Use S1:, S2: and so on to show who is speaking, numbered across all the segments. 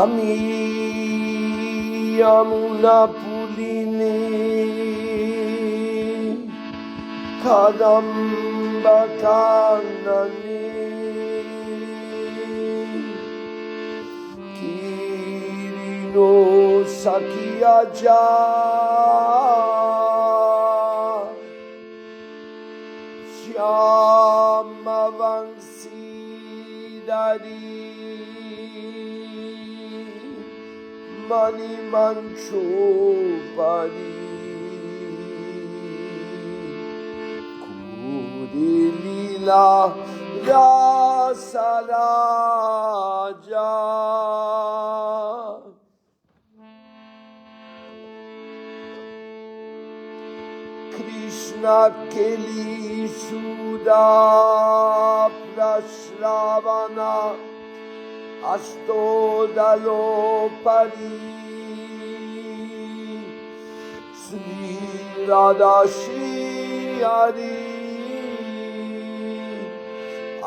S1: আমি যমুনা পুলিনে কাদম্বা কাননে কিরিনো সাকিয়া যা শ্যামা বংশীধারী মণি মঞ্চো পারি কুরে লীলা রাসরাজা কৃষ্ণ কেলি সুদা প্রশ্রাবণা আস্তোদলো পরি শ্রী রাধা শ্রী হরি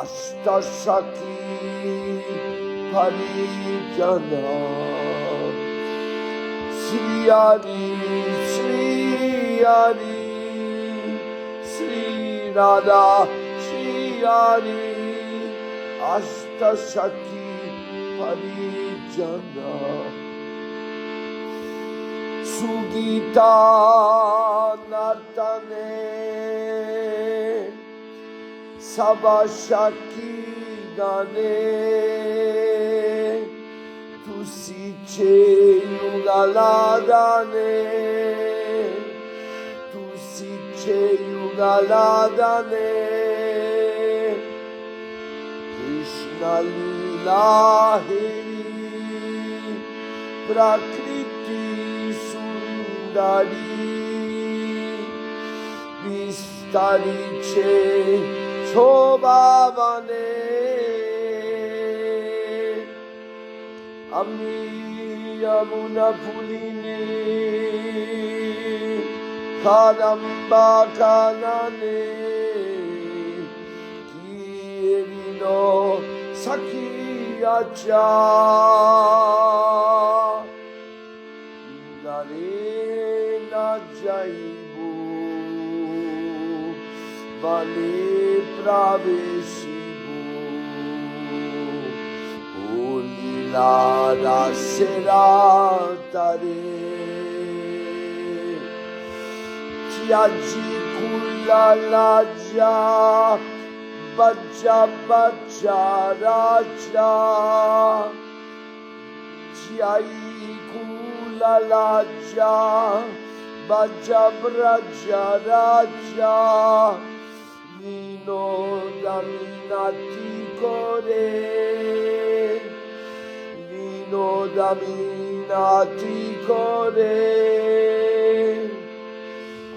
S1: অষ্টসখী হরিজনা শ্রী হরি শ্রী হরি শ্রী রাধা শ্রী হরি অষ্টসখী হরিজনা সুগীতা নর্তনে সবসখী গানে তুসিছে যুগলাদানে তুসিছে যুগলাদানে কৃষ্ণ লীলা হেরি প্রকৃতি সুন্দরী বিস্তারিছে শোভাবনে আমি যমুনা পুলিনে কাদম্বা কাননে কিরিনো সাকিয়া যা নারে না যাইব বলে প্রবেশিব ও লীলা রাসেরা তারে চিয়াজি কুলালা যা বাচ্চা বাচ্চা রাজা চিয়াই কুলালা যা বাচ্চা রাজা রাজা বিনোদামিনাতি করে বিনোদামিনাতি করে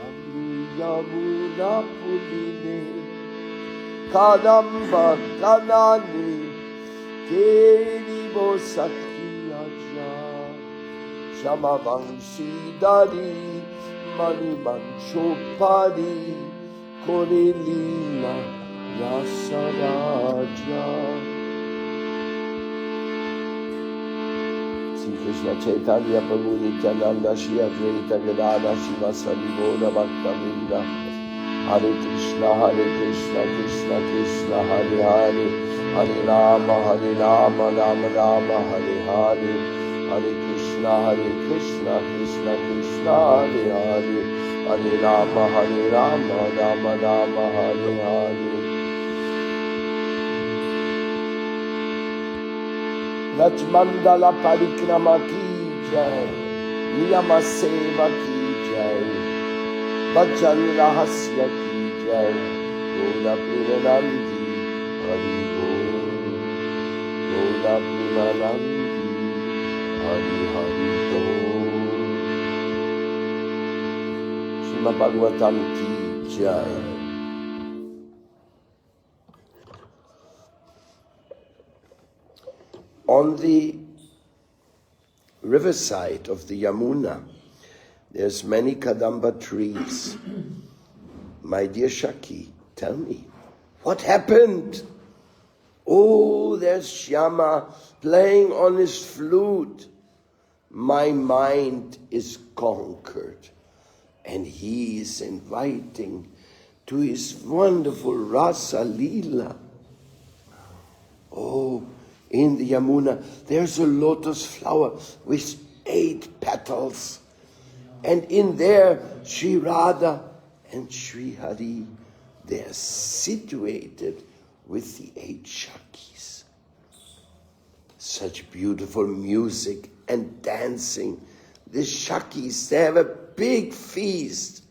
S1: আমি যমুনা পুলিনে কাদম্বা কাননে কেরিব সখিয়া যা শ্যামা বংশীধারী মণি মঞ্চো পারি করে লীলা রাসরাজা। Sri Krishna Chaitanya Prabhu Nityananda Shri Advaita Gadadha Shivasari Gaura Bhakta-vrinda Hare Krishna Krishna Krishna Hare Hare Hare Rama Rama Rama Hare Hare Hare Krishna Krishna Krishna Hare Hare Hare Rama Rama Rama Hare Hare Rajmandala Parikrama ki jai, Niyama Seva ki jai, Bhajan Rahasya ki jai, Goda Premanandi Hari Bol, Goda Premanandi Hari Hari Bol. Srimad Bhagavatam ki jai. On the riverside of the Yamuna, there's many Kadamba trees. My dear Shaki, tell me, what happened? Oh, there's Shyama playing on his flute. My mind is conquered. And he is inviting to his wonderful Rasa Leela. Oh, in the Yamuna, there's a lotus flower with 8 petals. And in there, Sri Radha and Sri Hari, they are situated with the 8 Shakis. Such beautiful music and dancing. The Shakis, they have a big feast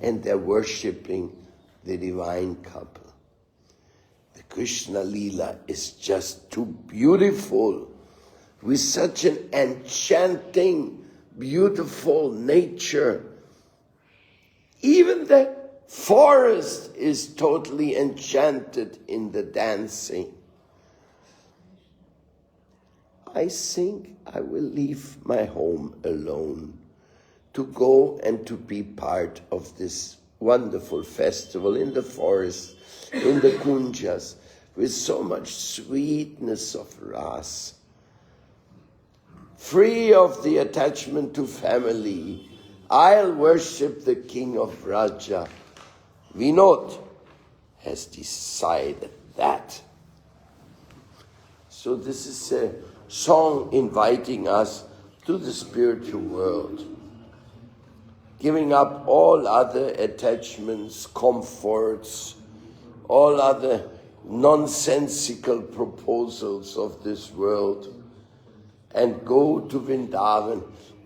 S1: and they're worshipping the divine couple. The Krishna Leela is just too beautiful, with such an enchanting, beautiful nature. Even the forest is totally enchanted in the dancing. I think I will leave my home alone to go and to be part of this wonderful festival in the forest, in the Kunjas, with so much sweetness of ras. Free of the attachment to family, I'll worship the king of Raja. Vinod has decided that. So this is a song inviting us to the spiritual world. Giving up all other attachments, comforts, all other nonsensical proposals of this world, and go to Vrindavan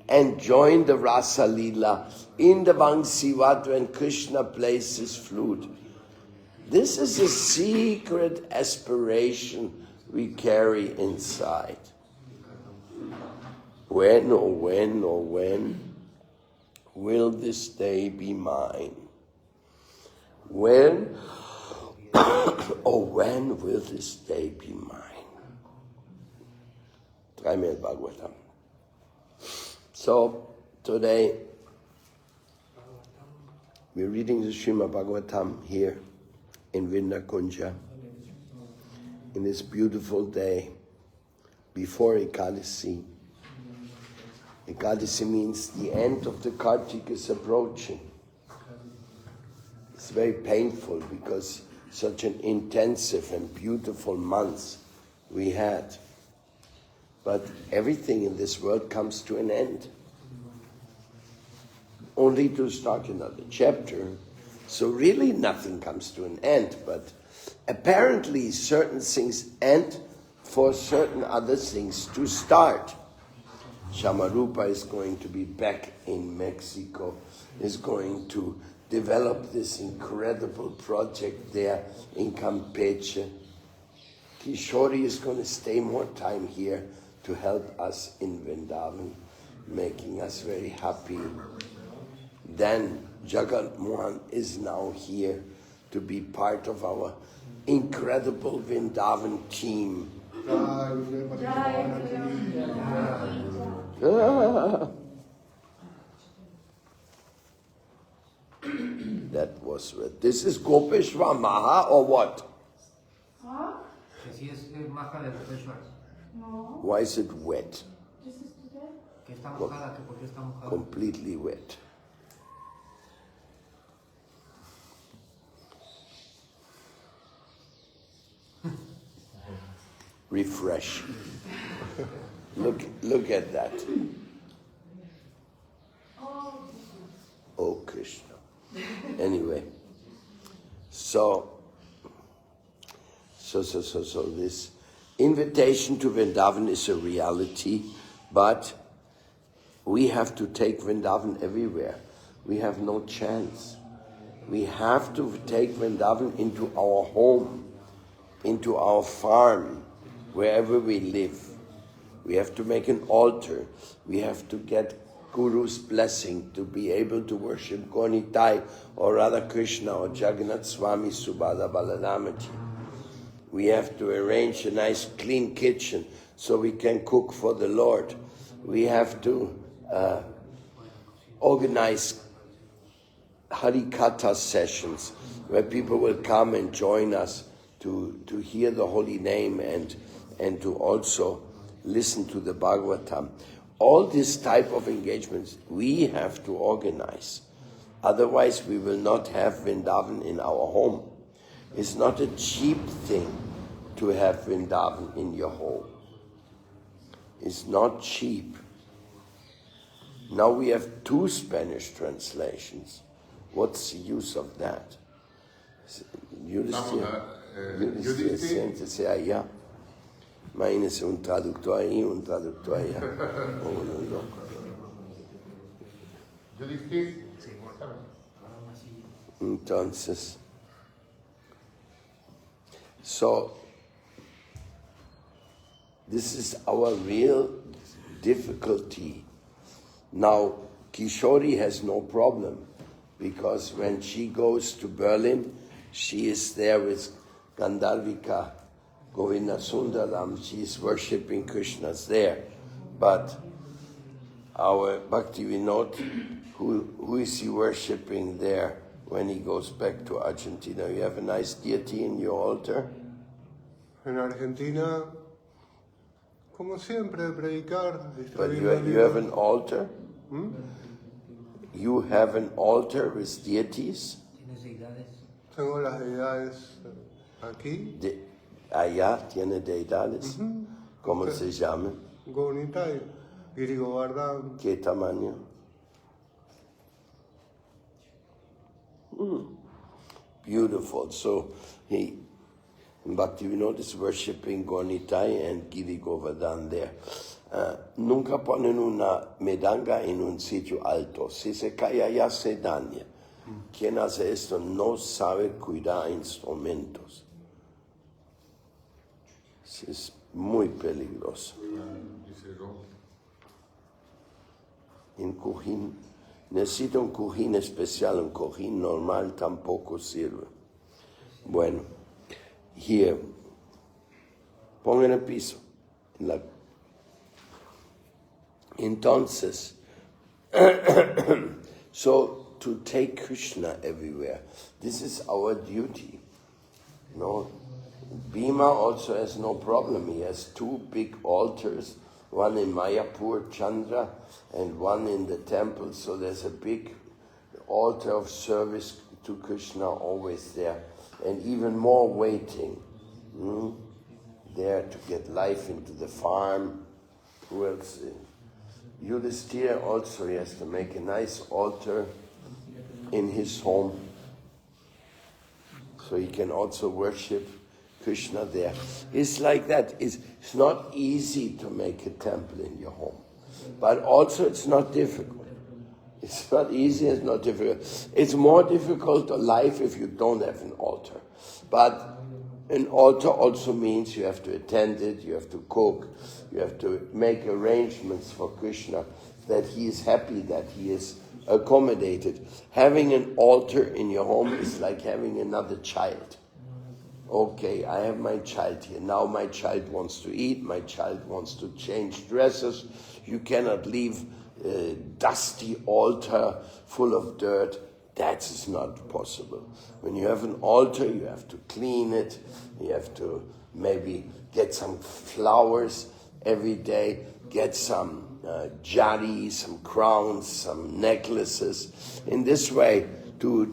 S1: and join the Rasa Leela in the Vangsivat when Krishna plays his flute. This is a secret aspiration we carry inside. When will this day be mine? When will this day be mine? Dreimal Bhagavatam. So, today, we're reading the Srimad Bhagavatam here in Vrindakunja, in this beautiful day, before Ekadasi. Ekadasi means the end of the Kartik is approaching. It's very painful because such an intensive and beautiful month we had. But everything in this world comes to an end. Only to start another chapter. So really nothing comes to an end, but apparently certain things end for certain other things to start. Shamarupa is going to be back in Mexico, is going to develop this incredible project there in Campeche. Kishori is going to stay more time here to help us in Vrindavan, making us very happy. Then Jagat Mohan is now here to be part of our incredible Vrindavan team. That was what. This is Gopeshwar Maha or what?
S2: Huh?
S1: No. Why is it wet? Completely wet. Refresh. Look at that. Oh Krishna. Anyway, so this invitation to Vrindavan is a reality, but we have to take Vrindavan everywhere. We have no chance. We have to take Vrindavan into our home, into our farm, wherever we live. We have to make an altar. We have to get Guru's blessing to be able to worship Gaunitai or Radha Krishna or Jagannath Swami Subhadra Balaramji. We have to arrange a nice clean kitchen so we can cook for the Lord. We have to organize Harikatha sessions where people will come and join us to hear the holy name and to also listen to the Bhagavatam. All this type of engagements we have to organize. Otherwise we will not have Vrindavan in our home. It's not a cheap thing to have Vrindavan in your home. It's not cheap. Now we have 2 Spanish translations. What's the use of that? Yudhisthira siéntese allá. Imagínese un traductor ahí, un traductor allá. Oh, no, loco. Entonces, so this is our real difficulty. Now, Kishori has no problem, because when she goes to Berlin, she is there with Gandharvika Govinda Sundaram. She is worshipping Krishna's there. But our Bhakti Vinod, who is he worshipping there when he goes back to Argentina? You have a nice deity in your altar?
S2: En Argentina, como siempre, predicar.
S1: But you have an altar? You have an altar with deities?
S2: Tengo las deidades aquí.
S1: Allá tiene deidades. ¿Cómo se llaman?
S2: Govnitai, Giri Govardhan.
S1: ¿Qué tamaño? Beautiful. So Bhaktivinoda is worshipping Gornitai and Giri Govardhan there. Nunca ponen una medanga en un sitio alto. Si se cae allá se daña. Quien hace esto no sabe cuidar instrumentos. Es muy peligroso. Un cojín, necesita un cojín especial, un cojín normal tampoco sirve. Bueno, here, pongan el piso. Entonces, so to take Krishna everywhere, this is our duty. No, Bhima also has no problem. He has 2 big altars, one in Mayapur, Chandra, and one in the temple. So there's a big altar of service to Krishna always there, and even more waiting there to get life into the farm. Who else? Yudhisthira also, he has to make a nice altar in his home, so he can also worship Krishna there. It's like that. It's not easy to make a temple in your home, but also it's not difficult. It's not easy, it's not difficult. It's more difficult life if you don't have an altar. But an altar also means you have to attend it, you have to cook, you have to make arrangements for Krishna, that he is happy, that he is accommodated. Having an altar in your home is like having another child. Okay, I have my child here. Now my child wants to eat, my child wants to change dresses. You cannot leave a dusty altar full of dirt. That is not possible. When you have an altar, you have to clean it. You have to maybe get some flowers every day, get some jari, some crowns, some necklaces. In this way, to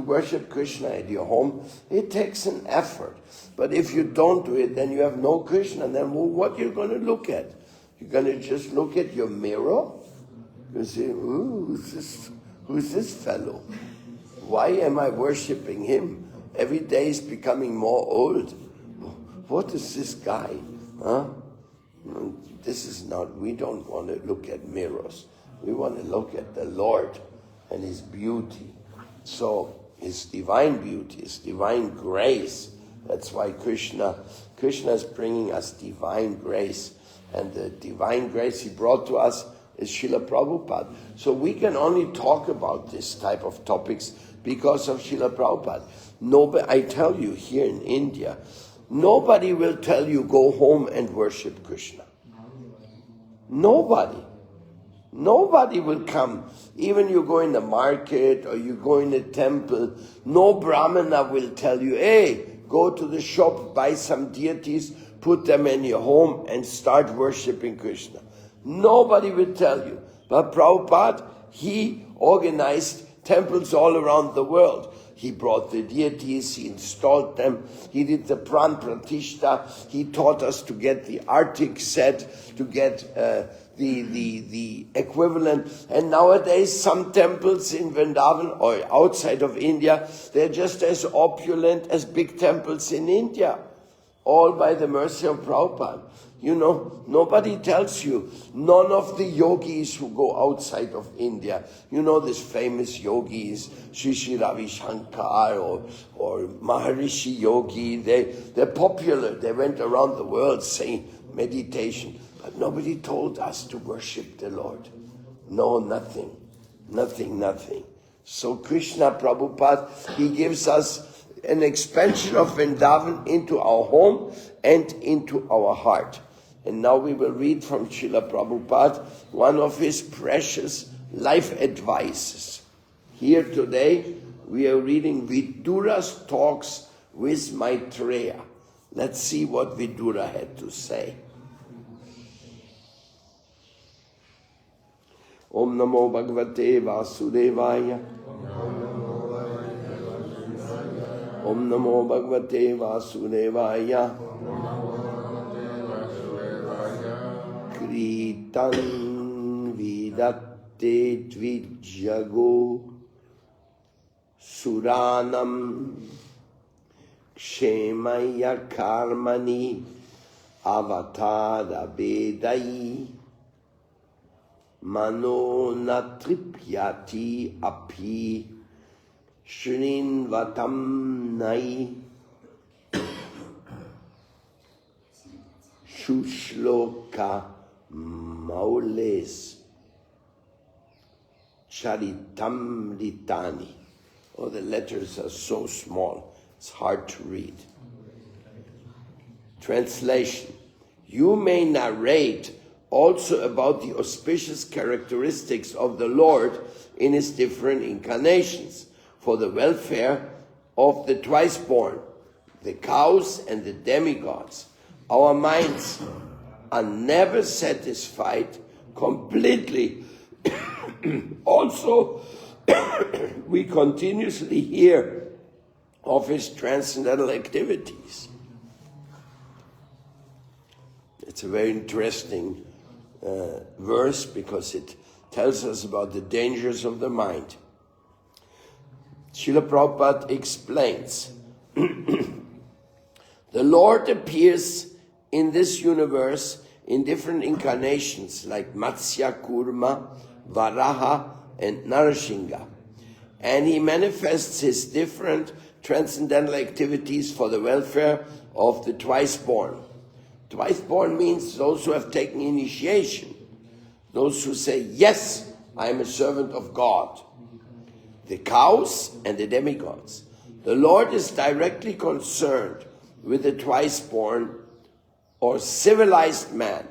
S1: worship Krishna at your home, it takes an effort. But if you don't do it, then you have no Krishna. Then what you're going to look at? You're going to just look at your mirror? You say, who's this fellow? Why am I worshipping him? Every day is becoming more old. What is this guy? Huh? This is not, we don't want to look at mirrors. We want to look at the Lord and his beauty. So his divine beauty, his divine grace. That's why Krishna is bringing us divine grace. And the divine grace he brought to us is Srila Prabhupada. So we can only talk about this type of topics because of Srila Prabhupada. Nobody, I tell you, here in India, nobody will tell you go home and worship Krishna. Nobody. Nobody will come. Even you go in the market or you go in the temple, no Brahmana will tell you, hey, go to the shop, buy some deities, put them in your home and start worshipping Krishna. Nobody will tell you. But Prabhupada, he organized temples all around the world. He brought the deities, he installed them, he did the Pran Pratishta, he taught us to get the Arctic set, to get the equivalent. And nowadays some temples in Vrindavan or outside of India, they're just as opulent as big temples in India. All by the mercy of Prabhupada. You know, nobody tells you, none of the yogis who go outside of India, you know, these famous yogis, Sri Ravi Shankar or Maharishi Yogi, they're popular. They went around the world saying meditation. But nobody told us to worship the Lord. No, nothing. So Krishna Prabhupada, he gives us an expansion of Vrindavan into our home and into our heart. And now we will read from Srila Prabhupada one of his precious life advices. Here today we are reading Vidura's talks with Maitreya. Let's see what Vidura had to say. Om Namo Bhagavate Vasudevaya. Om Namo Bhagavate Vasudevaya. Kritan Vidatte Dvijago Suranam Kshemaya Karmani Avatara Bedai Mano Natripyati Api Shrinvatam Nai Shushloka Maules Charitam Ritani. Oh, the letters are so small, it's hard to read. Translation. You may narrate also about the auspicious characteristics of the Lord in his different incarnations for the welfare of the twice-born, the cows and the demigods. Our minds are never satisfied completely. Also, we continuously hear of his transcendental activities. It's a very interesting verse because it tells us about the dangers of the mind. Srila Prabhupada explains, the Lord appears in this universe in different incarnations like Matsya, Kurma, Varaha, and Narasingha. And he manifests his different transcendental activities for the welfare of the twice-born. Twice-born means those who have taken initiation, those who say, yes, I am a servant of God. The cows and the demigods. The Lord is directly concerned with the twice-born or civilized man.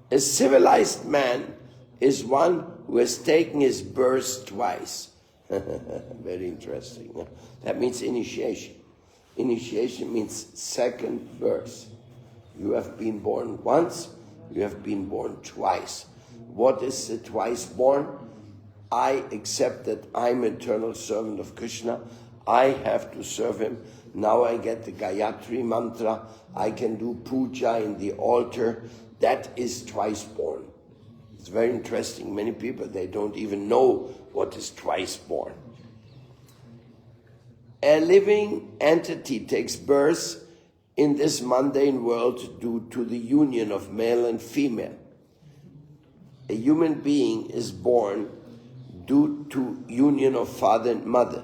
S1: A civilized man is one who has taken his birth twice. Very interesting. Huh? That means initiation. Initiation means second birth. You have been born once, you have been born twice. What is the twice born? I accept that I'm eternal servant of Krishna. I have to serve him. Now I get the Gayatri mantra. I can do puja in the altar. That is twice born. It's very interesting. Many people, they don't even know what is twice born. A living entity takes birth in this mundane world due to the union of male and female. A human being is born due to union of father and mother,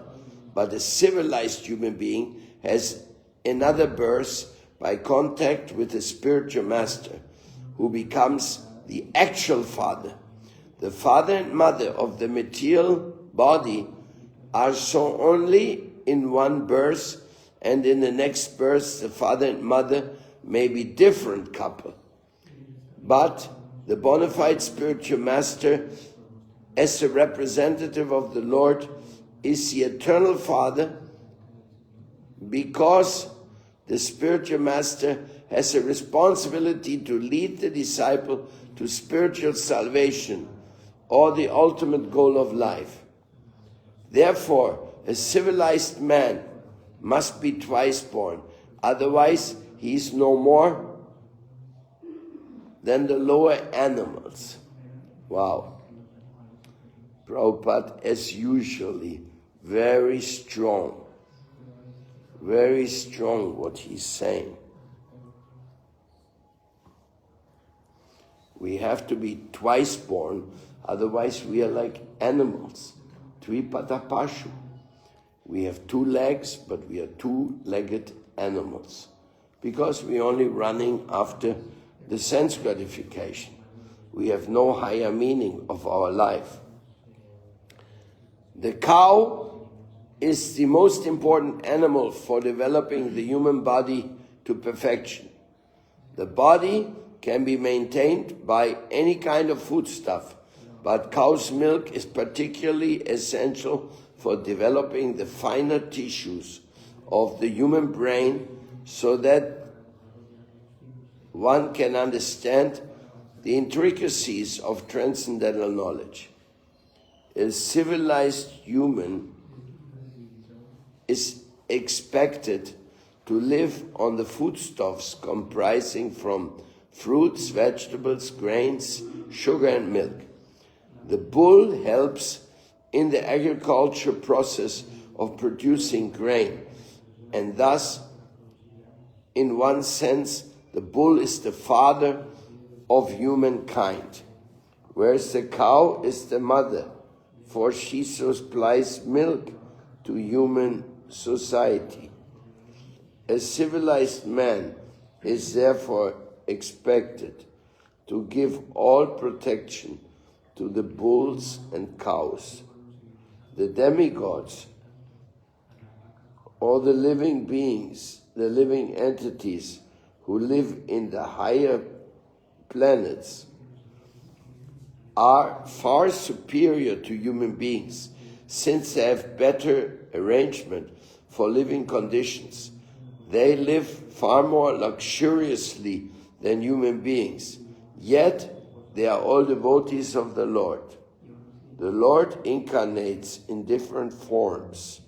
S1: but a civilized human being has another birth by contact with a spiritual master who becomes the actual father. The father and mother of the material body are so only in one birth, and in the next birth the father and mother may be different couple. But the bona fide spiritual master, as a representative of the Lord, is the eternal Father, because The spiritual master has a responsibility to lead the disciple to spiritual salvation, or the ultimate goal of life. Therefore, a civilized man must be twice born, otherwise he is no more than the lower animals. Wow. Prabhupada, as usually, very strong what he's saying. We have to be twice born, otherwise we are like animals. Tvipata Pashu. We have 2 legs, but we are 2-legged animals. Because we're only running after the sense gratification. We have no higher meaning of our life. The cow is the most important animal for developing the human body to perfection. The body can be maintained by any kind of foodstuff, but cow's milk is particularly essential for developing the finer tissues of the human brain so that one can understand the intricacies of transcendental knowledge. A civilized human is expected to live on the foodstuffs comprising from fruits, vegetables, grains, sugar and milk. The bull helps in the agriculture process of producing grain, and thus, in one sense, the bull is the father of humankind, whereas the cow is the mother, for she supplies milk to human society. A civilized man is therefore expected to give all protection to the bulls and cows. The demigods, or the living beings, the living entities who live in the higher planets, are far superior to human beings, since they have better arrangement for living conditions. They live far more luxuriously than human beings, yet they are all devotees of the Lord. The Lord incarnates in different forms,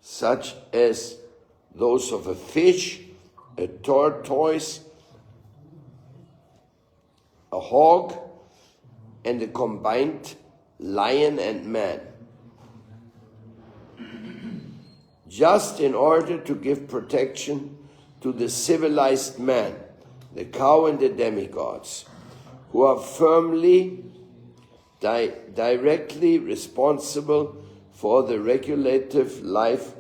S1: such as those of a fish, a tortoise, a hog, and a combined lion and man, just in order to give protection to the civilized man, the cow and the demigods, who are firmly, directly responsible for the regulative life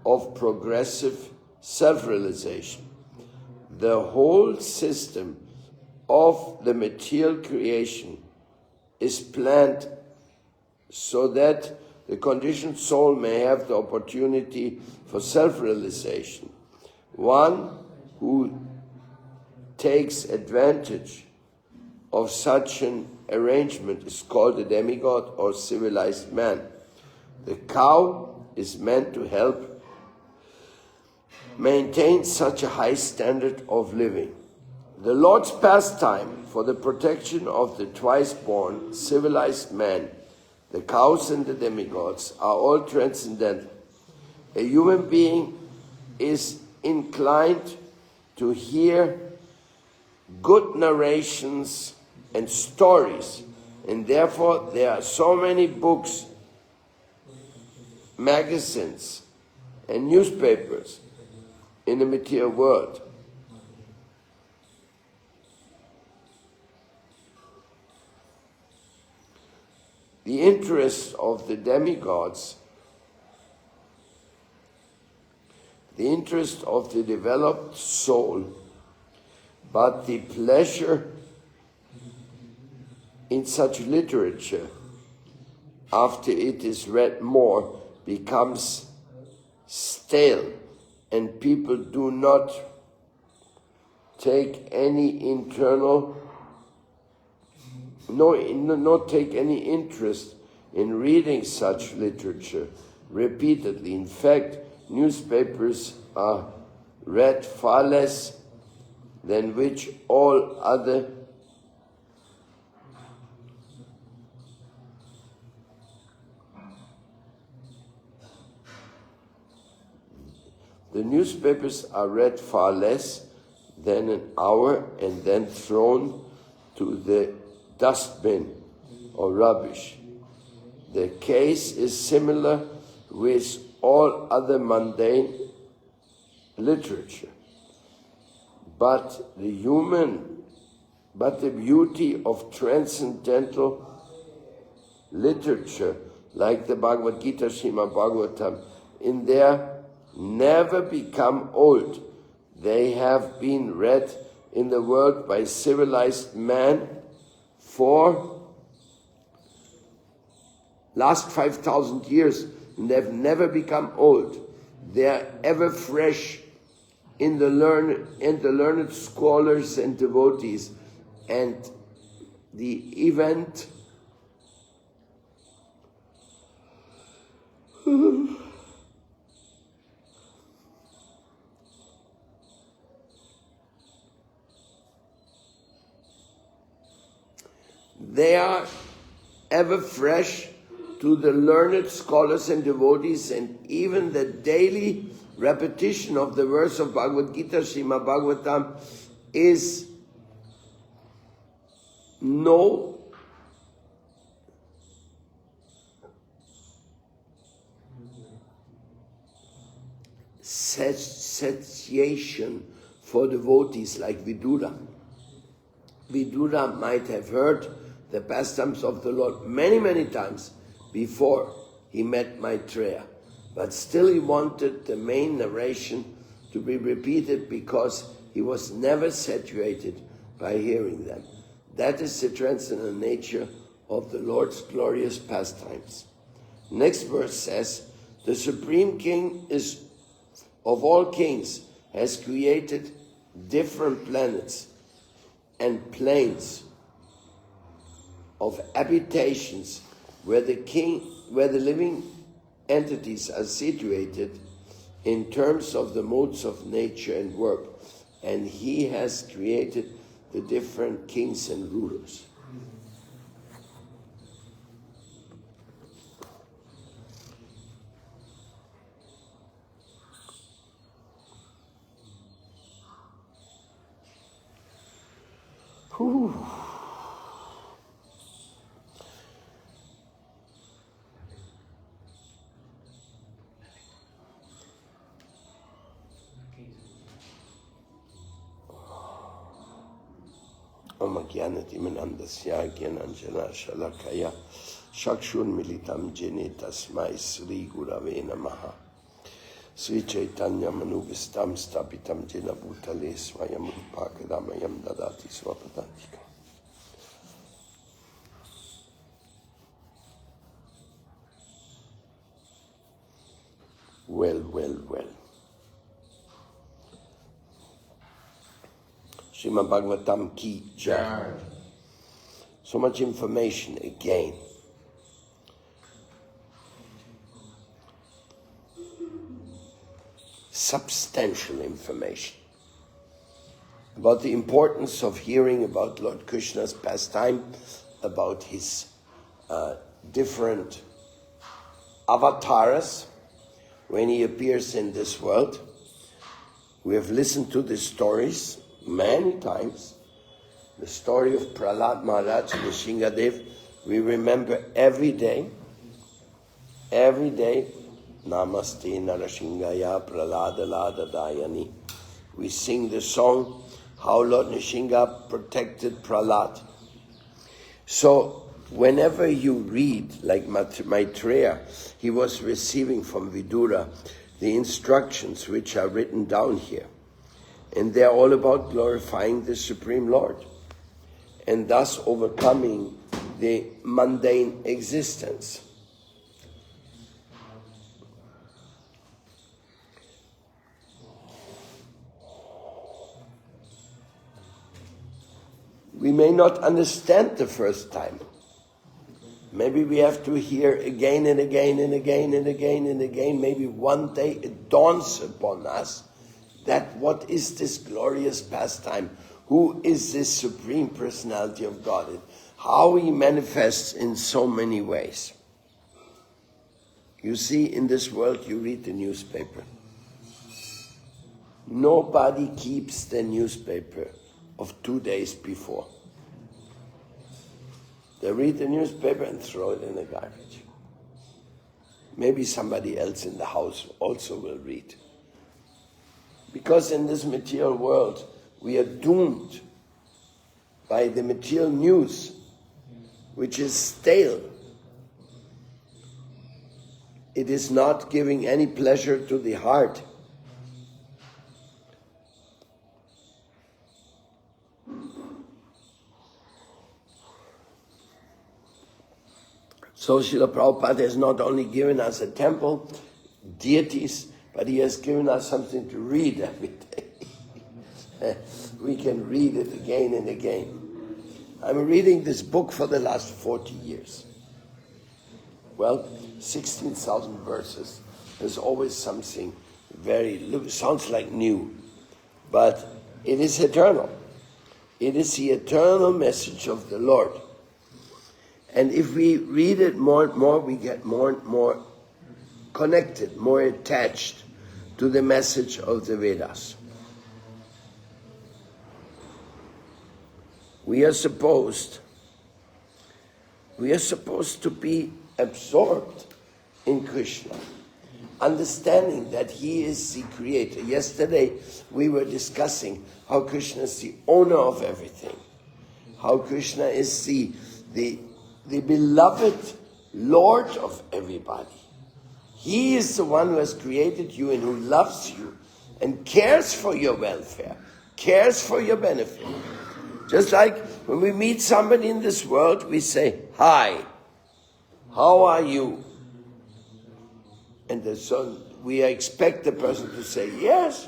S1: of progressive self-realization. The whole system of the material creation is planned so that the conditioned soul may have the opportunity for self-realization. One who takes advantage of such an arrangement is called a demigod or civilized man. The cow is meant to help maintain such a high standard of living. The Lord's pastime for the protection of the twice-born civilized man, the cows and the demigods, are all transcendental. A human being is inclined to hear good narrations and stories, and therefore there are so many books, magazines, and newspapers in the material world. The interest of the demigods, the interest of the developed soul, but the pleasure in such literature, after it is read more, becomes stale, and people do not take any not take any interest in reading such literature repeatedly. In fact, newspapers are read far less than which all other The newspapers are read far less than an hour and then thrown to the dustbin or rubbish. The case is similar with all other mundane literature. But the beauty of transcendental literature, like the Bhagavad Gita, Srimad Bhagavatam, in there never become old. They have been read in the world by civilized man for last 5,000 years, and they've never become old. They are ever fresh in the learned scholars and devotees, and the event they are ever fresh to the learned scholars and devotees, and even the daily repetition of the verse of Bhagavad Gita, Srimad Bhagavatam, is no satiation for devotees like Vidura. Vidura might have heard the pastimes of the Lord many, many times before he met Maitreya, but still he wanted the main narration to be repeated because he was never saturated by hearing them. That is the transcendental nature of the Lord's glorious pastimes. Next verse says, the Supreme King is of all kings, has created different planets and planes of habitations where the living entities are situated in terms of the modes of nature and work, and he has created the different kings and rulers. Whew. Om Jnanatimanandasya Jnananjana Shalakaya Chakshun Militam Jene Tasmai Sri Gurave Namaha Sri Chaitanya Manubhistam Stapitam Jena Bhutale Swayam Rupakadamayam Dadati Swapadantika. Well. Srimad Bhagavatam Ki Jai. So much information again. Substantial information about the importance of hearing about Lord Krishna's pastime, about his different avatars when he appears in this world. We have listened to the stories many times. The story of Prahlad Maharaj, Nrsingadev, we remember every day. Namaste Narasingaya Prahlada Lada Dayani. We sing the song how Lord Nrsinga protected Prahlad. So whenever you read, like Maitreya, he was receiving from Vidura the instructions which are written down here. And they're all about glorifying the Supreme Lord and thus overcoming the mundane existence. We may not understand the first time. Maybe we have to hear again and again and again and again and again. Maybe one day it dawns upon us that what is this glorious pastime? Who is this Supreme Personality of God? How he manifests in so many ways. You see, in this world, you read the newspaper. Nobody keeps the newspaper of 2 days before. They read the newspaper and throw it in the garbage. Maybe somebody else in the house also will read. Because in this material world, we are doomed by the material news, which is stale. It is not giving any pleasure to the heart. So Srila Prabhupada has not only given us a temple, deities, but he has given us something to read every day. We can read it again and again. I'm reading this book for the last 40 years. Well, 16,000 verses. There's always something sounds like new, but it is eternal. It is the eternal message of the Lord. And if we read it more and more, we get more and more connected, more attached to the message of the Vedas. We are supposed to be absorbed in Krishna, understanding that he is the creator. Yesterday we were discussing how Krishna is the owner of everything, how Krishna is the beloved Lord of everybody. He is the one who has created you and who loves you and cares for your welfare, cares for your benefit. Just like when we meet somebody in this world, we say, "Hi, how are you?" And so we expect the person to say, yes,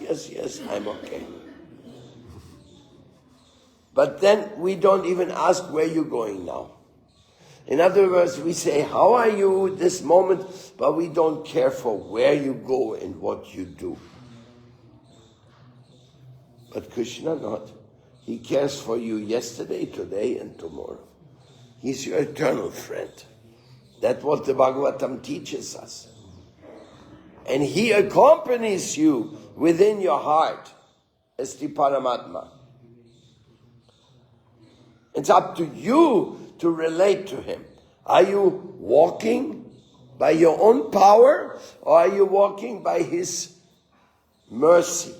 S1: I'm okay. But then we don't even ask where you're going now. In other words, we say, "How are you this moment?" but we don't care for where you go and what you do. But Krishna not. He cares for you yesterday, today, and tomorrow. He's your eternal friend. That's what the Bhagavatam teaches us. And he accompanies you within your heart as the Paramatma. It's up to you to relate to him. Are you walking by your own power, or are you walking by his mercy?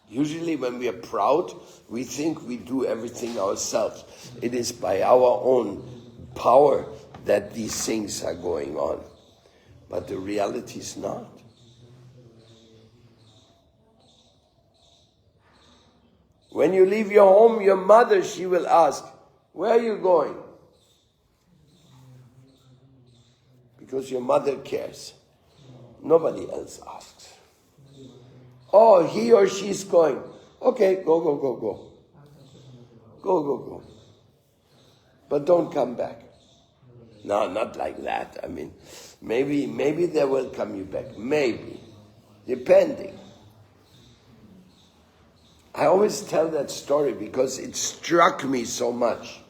S1: Usually when we are proud, we think we do everything ourselves. It is by our own power that these things are going on. But the reality is not. When you leave your home, your mother, she will ask, "Where are you going?" Because your mother cares. Nobody else asks. "Oh, he or she's going." "Okay, go. Go. But don't come back." No, not like that. I mean, maybe they will come you back. Maybe. Depending. I always tell that story because it struck me so much.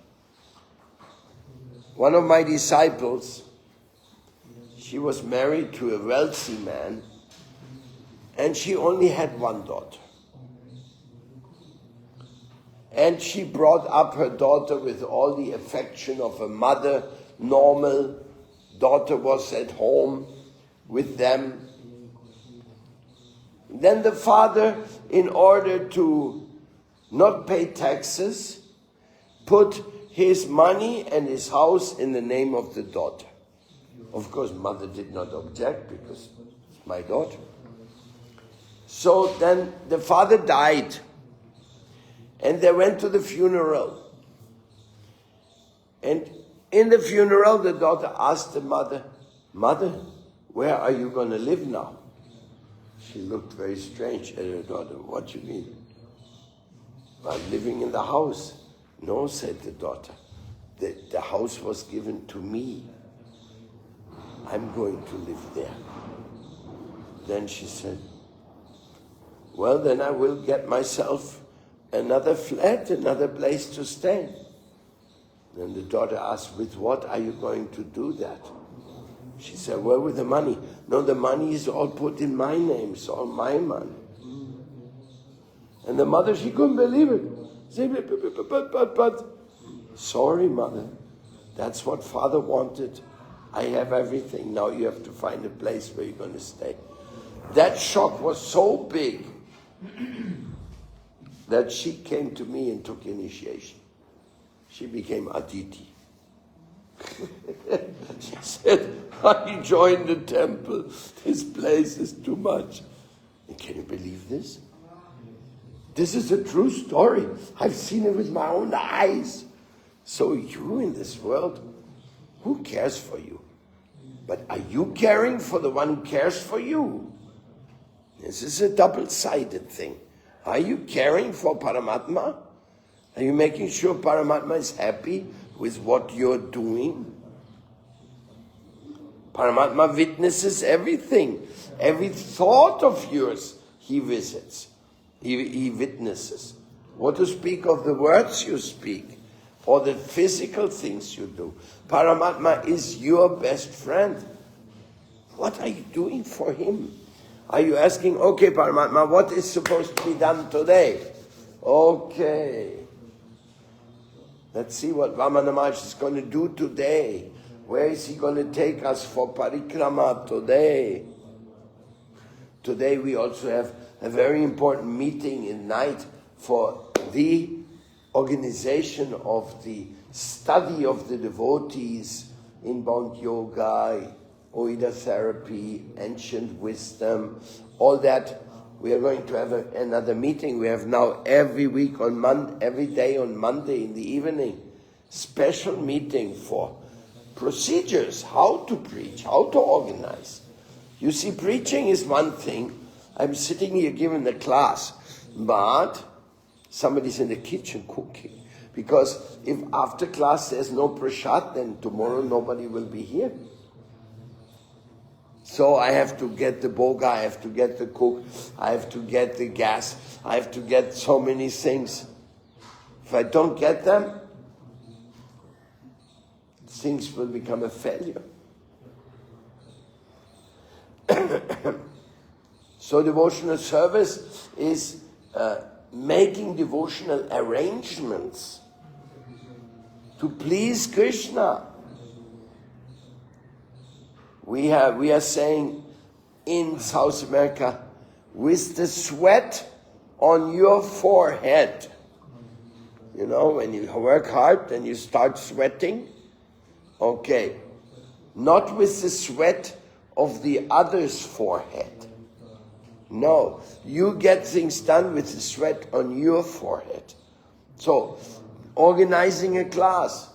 S1: One of my disciples, she was married to a wealthy man, and she only had one daughter. And she brought up her daughter with all the affection of a mother, normal. Daughter was at home with them. Then the father, in order to not pay taxes, put his money and his house in the name of the daughter. Of course, mother did not object because it's my daughter. So then the father died, and they went to the funeral. And in the funeral, the daughter asked the mother, "Mother, where are you going to live now?" She looked very strange at her daughter. "What do you mean?" I'm living in the house. No, said the daughter. The house was given to me. I'm going to live there. Then she said, well, then I will get myself another flat, another place to stay. Then the daughter asked, with what are you going to do that? She said, well, with the money. No, the money is all put in my name. It's all my money. And the mother, she couldn't believe it. She said, but, sorry, mother. That's what father wanted. I have everything. Now you have to find a place where you're going to stay. That shock was so big that she came to me and took initiation. She became Aditi. She said, I joined the temple. This place is too much. And can you believe this? This is a true story. I've seen it with my own eyes. So you in this world, who cares for you? But are you caring for the one who cares for you? This is a double-sided thing. Are you caring for Paramatma? Are you making sure Paramatma is happy with what you're doing? Paramatma witnesses everything. Every thought of yours, he visits. He witnesses. What to speak of the words you speak, or the physical things you do. Paramatma is your best friend. What are you doing for him? Are you asking, okay, Paramatma, what is supposed to be done today? Okay. Let's see what Vamana Maharaj is going to do today. Where is he going to take us for parikrama today? Today we also have a very important meeting in night for the organization of the study of the devotees, inbound yoga, Oida therapy, ancient wisdom, all that. We are going to have another meeting. We have now every week every day on Monday in the evening, special meeting for procedures, how to preach, how to organize. You see, preaching is one thing. I'm sitting here giving the class, but somebody's in the kitchen cooking. Because if after class there's no prasad, then tomorrow nobody will be here. So I have to get the boga, I have to get the cook, I have to get the gas, I have to get so many things. If I don't get them, things will become a failure. So devotional service is making devotional arrangements to please Krishna. We are saying in South America, with the sweat on your forehead. You know, when you work hard and you start sweating, okay. Not with the sweat of the other's forehead. No, you get things done with the sweat on your forehead. So, organizing a class.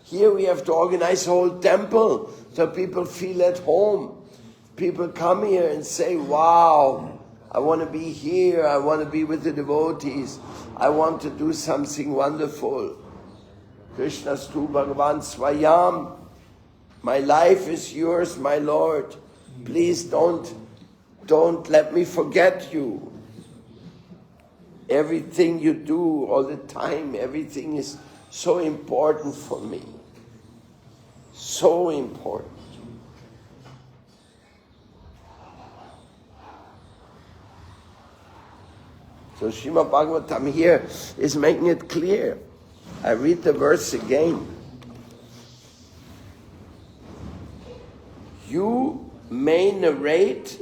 S1: Here we have to organize a whole temple so people feel at home. People come here and say, wow, I want to be here, I want to be with the devotees, I want to do something wonderful. Krishnastu Bhagavan Swayam, my life is yours, my Lord. Please don't let me forget you. Everything you do all the time, everything is so important for me. So important. So Srimad Bhagavatam here is making it clear. I read the verse again. You may narrate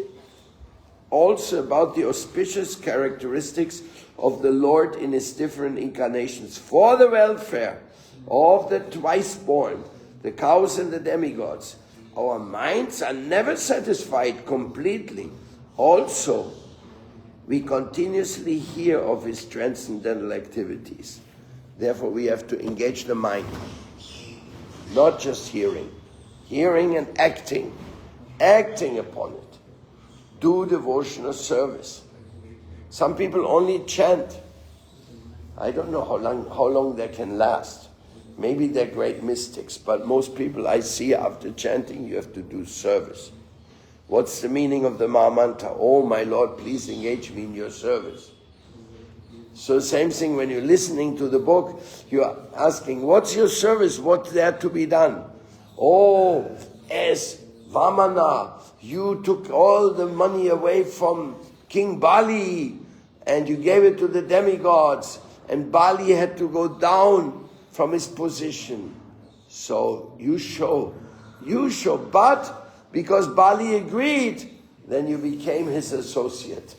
S1: also about the auspicious characteristics of the Lord in his different incarnations for the welfare of the twice born, the cows and the demigods. Our minds are never satisfied completely. Also, we continuously hear of his transcendental activities. Therefore, we have to engage the mind. Not just hearing. Hearing and acting. Acting upon it. Do devotional service. Some people only chant. I don't know how long they can last. Maybe they're great mystics, but most people I see after chanting, you have to do service. What's the meaning of the Mahamantra? Oh, my Lord, please engage me in your service. So same thing when you're listening to the book, you're asking, what's your service? What's there to be done? Oh, as Vamana, you took all the money away from King Bali and you gave it to the demigods, and Bali had to go down from his position. So you show, but because Bali agreed, then you became his associate.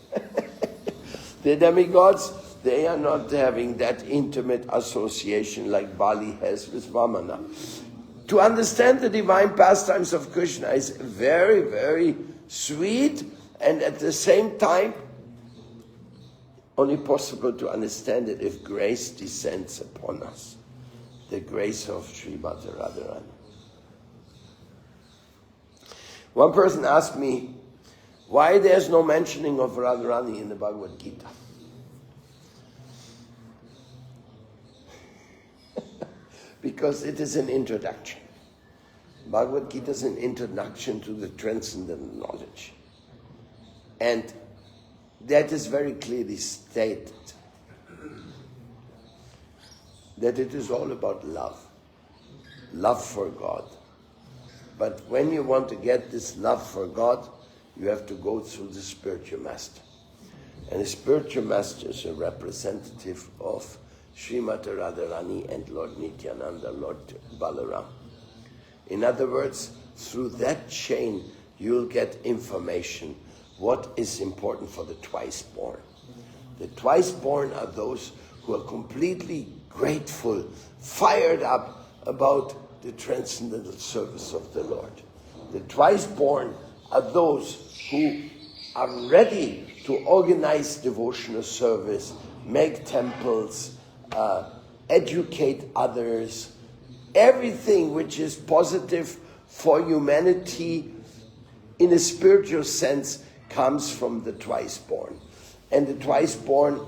S1: The demigods, they are not having that intimate association like Bali has with Vamana. To understand the divine pastimes of Krishna is very, very sweet, and at the same time, only possible to understand it if grace descends upon us. The grace of Srimati Radharani. One person asked me why there's no mentioning of Radharani in the Bhagavad Gita. Because it is an introduction. Bhagavad Gita is an introduction to the transcendental knowledge. And that is very clearly stated. That it is all about love. Love for God. But when you want to get this love for God, you have to go through the spiritual master. And the spiritual master is a representative of Srimati Radharani and Lord Nityananda, Lord Balaram. In other words, through that chain, you'll get information. What is important for the twice born? The twice born are those who are completely grateful, fired up about the transcendental service of the Lord. The twice born are those who are ready to organize devotional service, make temples, educate others, everything which is positive for humanity in a spiritual sense comes from the twice born. And the twice born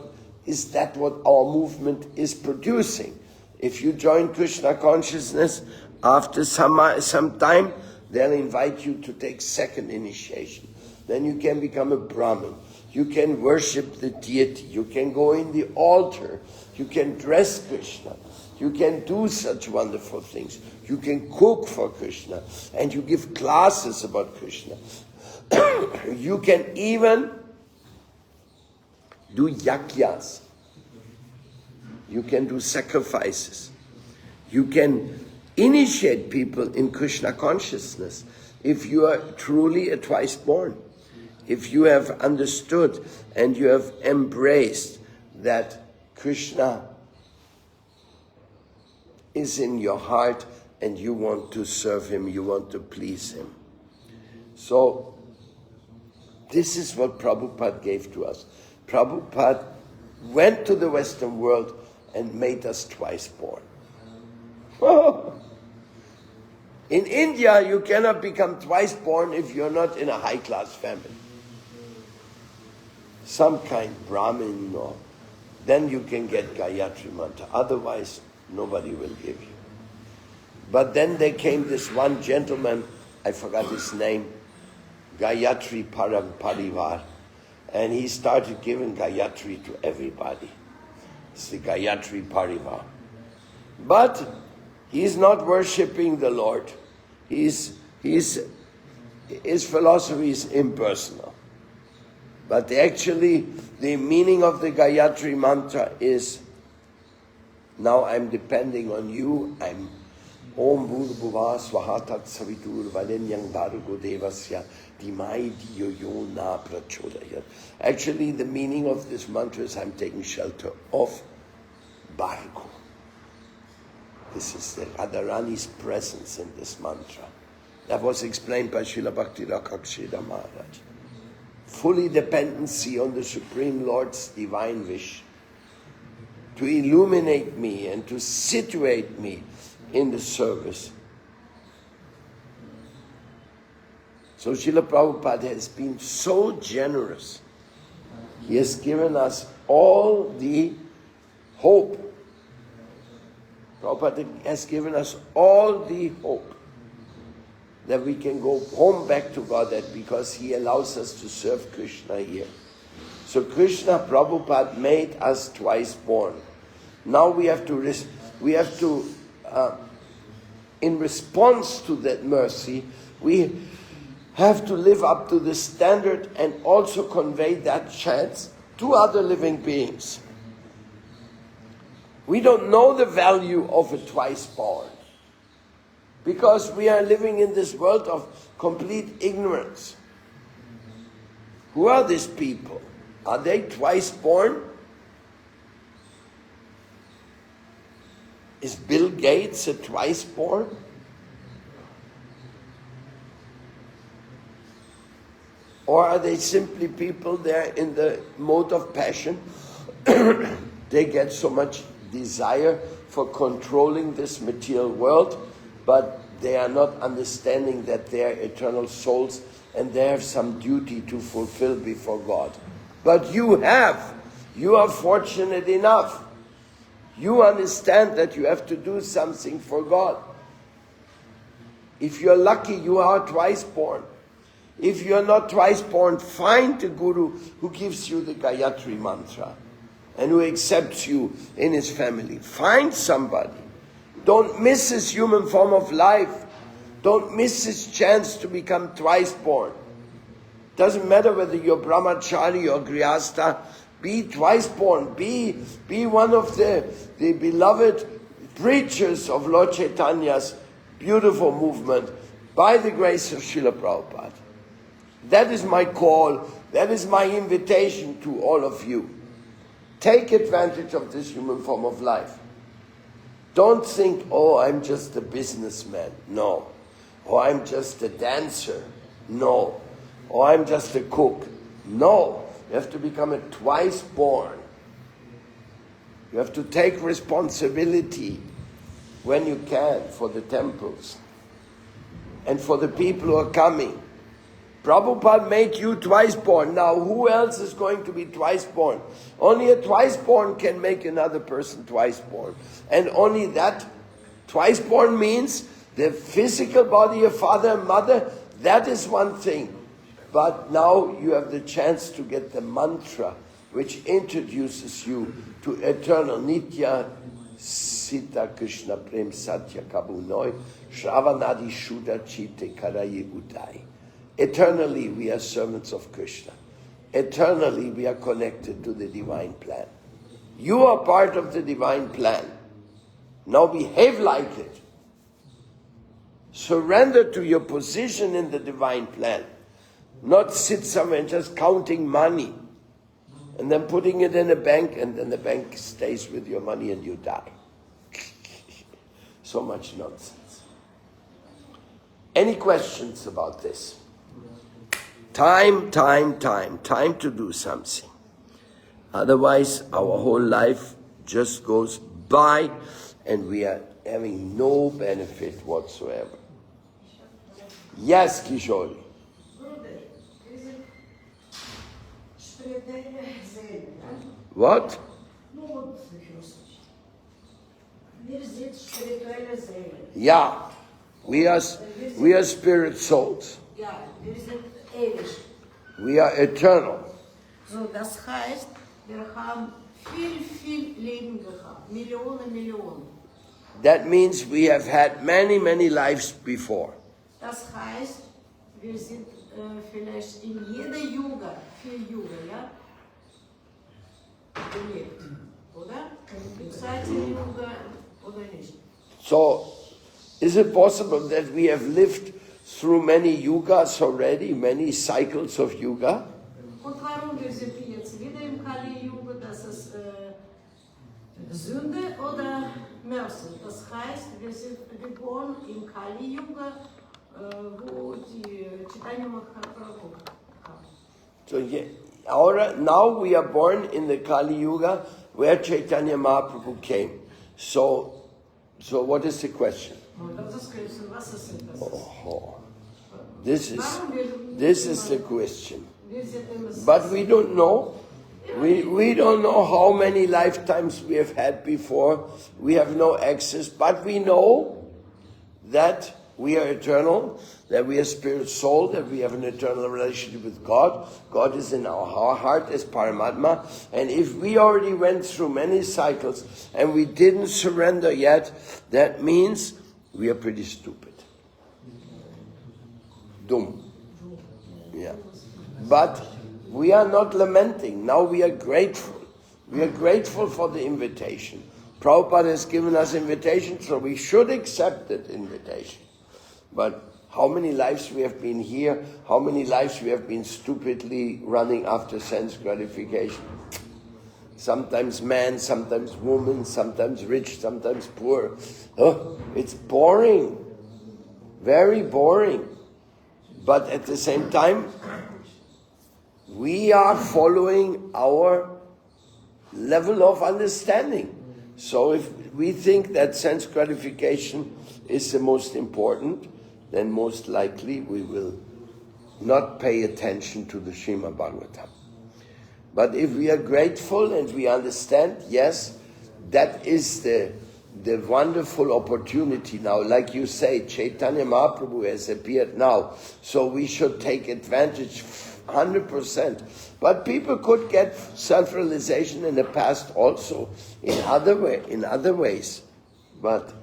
S1: is that what our movement is producing. If you join Krishna consciousness, after some time, they'll invite you to take second initiation. Then you can become a Brahmin. You can worship the deity. You can go in the altar. You can dress Krishna. You can do such wonderful things. You can cook for Krishna. And you give classes about Krishna. You can even do yagyas. You can do sacrifices. You can initiate people in Krishna consciousness if you are truly a twice born. If you have understood and you have embraced that Krishna is in your heart and you want to serve him, you want to please him. So, this is what Prabhupada gave to us. Prabhupada went to the Western world and made us twice born. Oh. In India, you cannot become twice born if you're not in a high-class family. Some kind Brahmin, or then you can get Gayatri Mantra. Otherwise, nobody will give you. But then there came this one gentleman, I forgot his name, Gayatri Parivar, and he started giving Gayatri to everybody. It's the Gayatri Parivar. But he's not worshipping the Lord. His philosophy is impersonal. But actually, the meaning of the Gayatri Mantra is, now I'm depending on you, I'm Om Bhurabhuva Swaha Tat Savitur Varenyam Bhargo Devasya Dhimai Dhiyo Yo Na Prachodayat. Actually, the meaning of this mantra is I'm taking shelter of Bhargo. This is the Radharani's presence in this mantra. That was explained by Srila Bhakti Rakshita Maharaj. Fully dependency on the Supreme Lord's divine wish to illuminate me and to situate me in the service. So Srila Prabhupada has been so generous. He has given us all the hope. Prabhupada has given us all the hope that we can go home back to God, that because He allows us to serve Krishna here. So Krishna, Prabhupada made us twice born. Now we have to, in response to that mercy, we have to live up to the standard and also convey that chance to other living beings. We don't know the value of a twice born, because we are living in this world of complete ignorance. Who are these people? Are they twice born? Is Bill Gates a twice born? Or are they simply people there in the mode of passion? They get so much desire for controlling this material world, but they are not understanding that they are eternal souls and they have some duty to fulfill before God. But you are fortunate enough. You understand that you have to do something for God. If you're lucky, you are twice born. If you're not twice born, find a guru who gives you the Gayatri mantra and who accepts you in his family. Find somebody. Don't miss his human form of life. Don't miss his chance to become twice born. Doesn't matter whether you're brahmachari or grihastha, be twice born. Be one of the beloved preachers of Lord Chaitanya's beautiful movement by the grace of Srila Prabhupada. That is my call. That is my invitation to all of you. Take advantage of this human form of life. Don't think, oh, I'm just a businessman. No. Or I'm just a dancer. No. Or I'm just a cook. No. You have to become a twice born. You have to take responsibility when you can for the temples and for the people who are coming. Prabhupada made you twice born. Now, who else is going to be twice born? Only a twice born can make another person twice born. And only that twice born means the physical body of father and mother, that is one thing. But now you have the chance to get the mantra which introduces you to eternal Nitya Sita Krishna Prem Satya Kabunoi Shravanadi Shuddha Chite Karaye Udai. Eternally we are servants of Krishna. Eternally we are connected to the divine plan. You are part of the divine plan. Now behave like it. Surrender to your position in the divine plan. Not sit somewhere and just counting money and then putting it in a bank, and then the bank stays with your money and you die. So much nonsense. Any questions about this? Time to do something. Otherwise, our whole life just goes by and we are having no benefit whatsoever. Yes, Kishori. What? Yeah, we are spirit souls. We are eternal.
S3: So, das heißt, wir haben viel Leben gehabt. Millionen.
S1: That means we have had many lives before.
S3: Das heißt, wir sind vielleicht in jeder Jugend, 4 Jugend, ja, gelebt, oder? In zweiten Jugend oder nicht.
S1: So, is it possible that we have lived through many yugas already, many cycles of yuga?
S3: Und warum wir sind jetzt wieder im Kali Yuga? Das ist Sünde oder Mercy? Das heißt, wir sind geboren im Kali Yuga, wo die Chaitanya Mahaprabhu haben.
S1: So now we are born in the Kali Yuga where Chaitanya Mahaprabhu came. So what is the question? Oh, this is the question. But we don't know. We don't know how many lifetimes we have had before. We have no access, but we know that we are eternal, that we are spirit soul, that we have an eternal relationship with God. God is in our heart as Paramatma. And if we already went through many cycles and we didn't surrender yet, that means we are pretty stupid. Dumb. Yeah. But we are not lamenting. Now we are grateful. We are grateful for the invitation. Prabhupada has given us invitation, so we should accept that invitation. But how many lives we have been here, how many lives we have been stupidly running after sense gratification. Sometimes man, sometimes woman, sometimes rich, sometimes poor. Oh, it's boring. Very boring. But at the same time, we are following our level of understanding. So if we think that sense gratification is the most important, then most likely we will not pay attention to the Srimad Bhagavatam. But if we are grateful and we understand, yes, that is the wonderful opportunity now. Like you say, Chaitanya Mahaprabhu has appeared now, so we should take advantage 100%. But people could get self-realization in the past also in other ways. But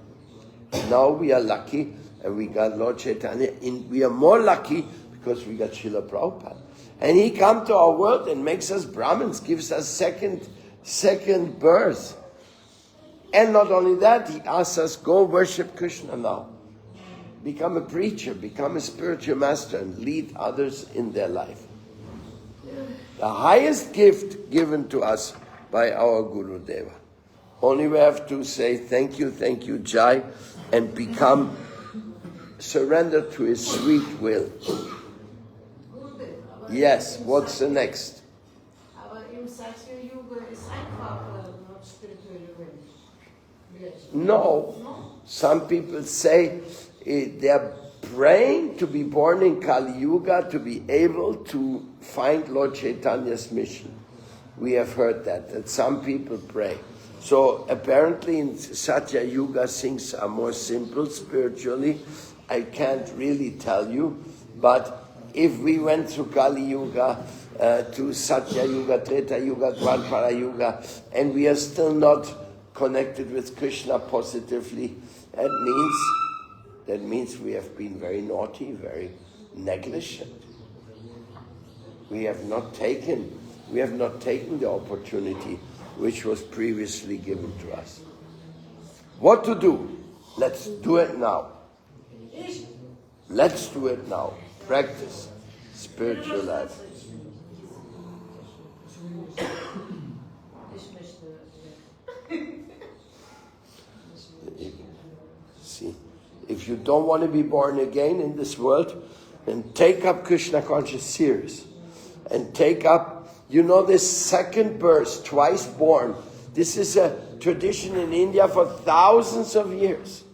S1: now we are lucky, and we got Lord Chaitanya. We are more lucky because we got Srila Prabhupada. And he come to our world and makes us Brahmins, gives us second birth. And not only that, he asks us, go worship Krishna now. Become a preacher, become a spiritual master, and lead others in their life. The highest gift given to us by our Guru Deva. Only we have to say thank you, Jai, and become surrender to his sweet will. Yes, what's the next? No. Some people say they're praying to be born in Kali Yuga to be able to find Lord Chaitanya's mission. We have heard that some people pray. So apparently in Satya Yuga things are more simple spiritually. I can't really tell you, but if we went through Kali Yuga to Satya Yuga, Treta Yuga, Dwapara Yuga, and we are still not connected with Krishna positively, that means we have been very naughty, very negligent. We have not taken the opportunity which was previously given to us. What to do? Let's do it now. Let's do it now. Practice spiritual life. See, if you don't want to be born again in this world, then take up Krishna conscious serious. And take up, this second birth, twice born. This is a tradition in India for thousands of years.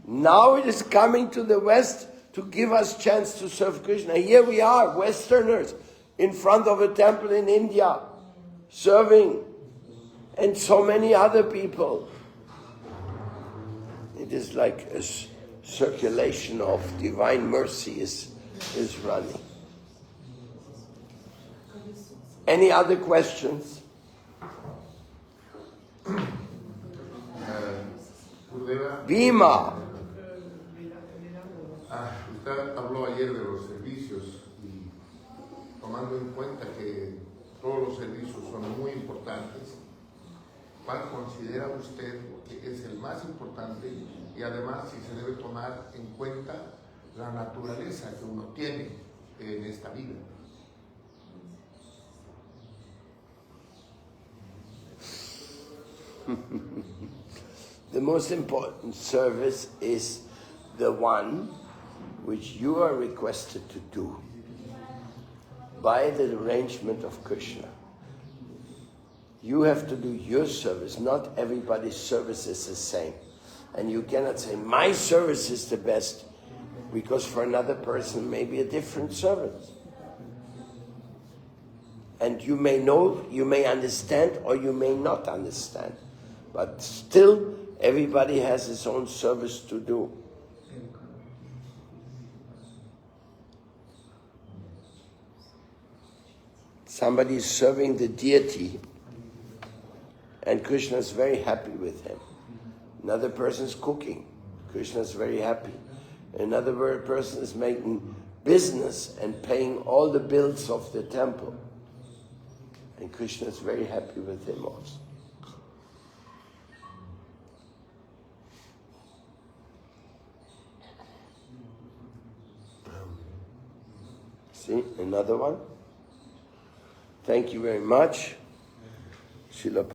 S1: Now it is coming to the West to give us chance to serve Krishna. Here we are, Westerners, in front of a temple in India, serving, and so many other people. It is like a circulation of divine mercy is running. Any other questions? Bhima.
S4: Usted habló ayer de los servicios y tomando en cuenta que todos los servicios son muy importantes, ¿cuál considera usted que es el más importante y además si se debe tomar en cuenta la naturaleza que uno tiene en esta vida?
S1: The most important service is the one which you are requested to do by the arrangement of Krishna. You have to do your service. Not everybody's service is the same. And you cannot say, my service is the best, because for another person may be a different service. And you may know, you may understand, or you may not understand. But still, everybody has his own service to do. Somebody is serving the deity, and Krishna is very happy with him. Another person is cooking. Krishna is very happy. Another person is making business and paying all the bills of the temple. And Krishna is very happy with him also. See, another one. Thank you very much. Srila